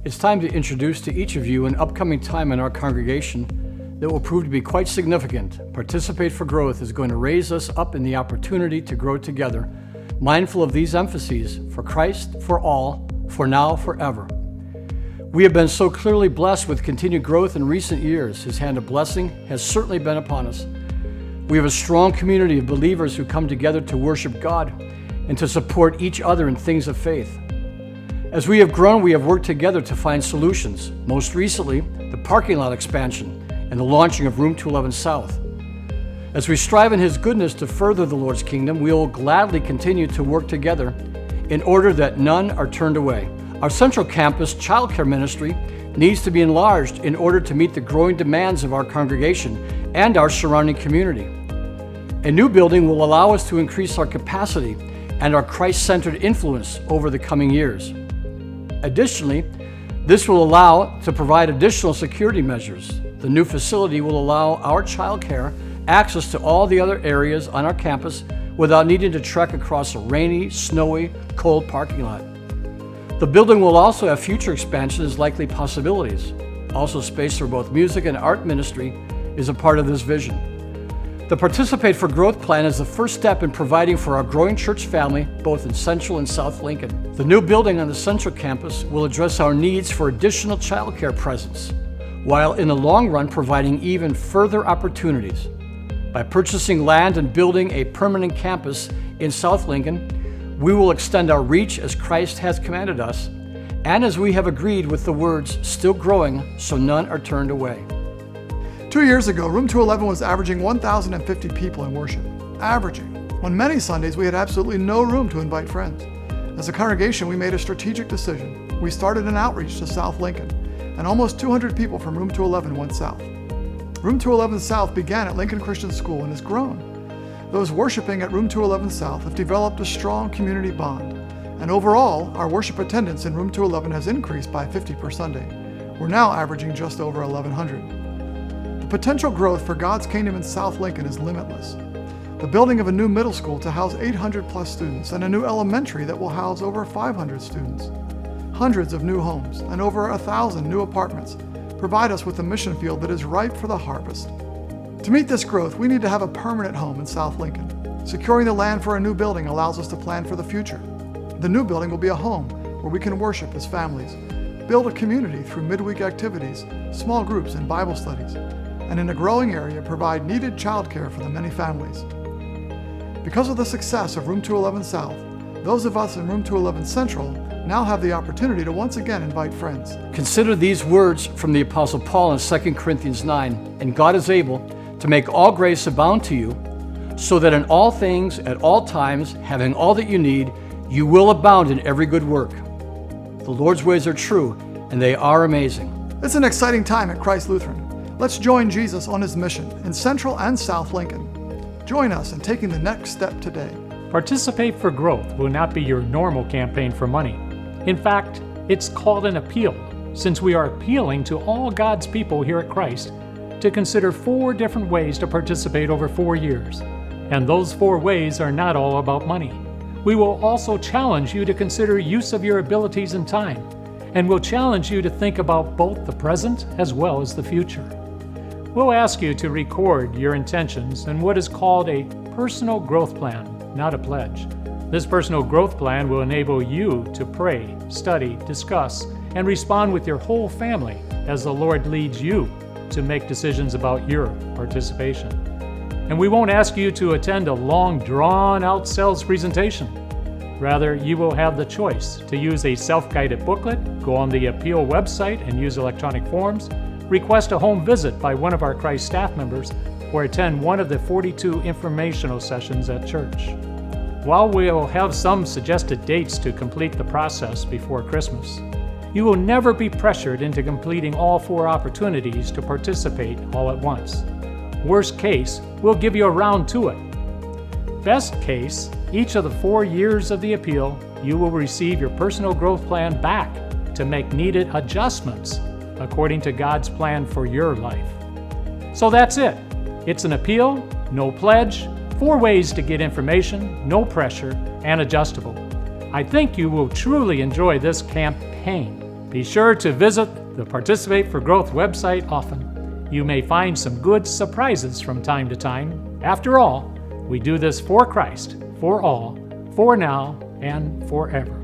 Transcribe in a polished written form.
It's time to introduce to each of you an upcoming time in our congregation that will prove to be quite significant. Participate for Growth is going to raise us up in the opportunity to grow together, mindful of these emphases: for Christ, for all, for now, forever. We have been so clearly blessed with continued growth in recent years. His hand of blessing has certainly been upon us. We have a strong community of believers who come together to worship God and to support each other in things of faith. As we have grown, we have worked together to find solutions, most recently, the parking lot expansion and the launching of Room 211 South. As we strive in His goodness to further the Lord's kingdom, we will gladly continue to work together in order that none are turned away. Our Central Campus childcare ministry needs to be enlarged in order to meet the growing demands of our congregation and our surrounding community. A new building will allow us to increase our capacity and our Christ-centered influence over the coming years. Additionally, this will allow to provide additional security measures. The new facility will allow our childcare access to all the other areas on our campus without needing to trek across a rainy, snowy, cold parking lot. The building will also have future expansion as likely possibilities. Also, space for both music and art ministry is a part of this vision. The Participate for Growth plan is the first step in providing for our growing church family, both in Central and South Lincoln. The new building on the Central Campus will address our needs for additional childcare presence, while in the long run providing even further opportunities. By purchasing land and building a permanent campus in South Lincoln, we will extend our reach as Christ has commanded us, and as we have agreed with the words, still growing, so none are turned away. 2 years ago, Room 211 was averaging 1,050 people in worship. Averaging. On many Sundays, we had absolutely no room to invite friends. As a congregation, we made a strategic decision. We started an outreach to South Lincoln, and almost 200 people from Room 211 went south. Room 211 South began at Lincoln Christian School and has grown. Those worshiping at Room 211 South have developed a strong community bond, and overall, our worship attendance in Room 211 has increased by 50 per Sunday. We're now averaging just over 1,100. The potential growth for God's kingdom in South Lincoln is limitless. The building of a new middle school to house 800 plus students and a new elementary that will house over 500 students, hundreds of new homes, and over 1,000 new apartments provide us with a mission field that is ripe for the harvest. To meet this growth, we need to have a permanent home in South Lincoln. Securing the land for a new building allows us to plan for the future. The new building will be a home where we can worship as families, build a community through midweek activities, small groups, and Bible studies, and in a growing area provide needed childcare for the many families. Because of the success of Room 211 South, those of us in Room 211 Central now have the opportunity to once again invite friends. Consider these words from the Apostle Paul in 2 Corinthians 9, "And God is able to make all grace abound to you, so that in all things, at all times, having all that you need, you will abound in every good work." The Lord's ways are true, and they are amazing. It's an exciting time at Christ Lutheran. Let's join Jesus on His mission in Central and South Lincoln. Join us in taking the next step today. Participate for Growth will not be your normal campaign for money. In fact, it's called an appeal, since we are appealing to all God's people here at Christ to consider 4 different ways to participate over 4 years. And those 4 ways are not all about money. We will also challenge you to consider use of your abilities and time, and we'll challenge you to think about both the present as well as the future. We'll ask you to record your intentions in what is called a personal growth plan, not a pledge. This personal growth plan will enable you to pray, study, discuss, and respond with your whole family as the Lord leads you to make decisions about your participation. And we won't ask you to attend a long, drawn-out sales presentation. Rather, you will have the choice to use a self-guided booklet, go on the Appeal website and use electronic forms, request a home visit by one of our Christ staff members, or attend one of the 42 informational sessions at church. While we'll have some suggested dates to complete the process before Christmas, you will never be pressured into completing all 4 opportunities to participate all at once. Worst case, we'll give you a round to it. Best case, each of the 4 years of the appeal, you will receive your personal growth plan back to make needed adjustments according to God's plan for your life. So that's it. It's an appeal, no pledge, 4 ways to get information, no pressure, and adjustable. I think you will truly enjoy this campaign Be sure to visit the Participate for Growth website often. You may find some good surprises from time to time. After all, we do this for Christ, for all, for now, and forever.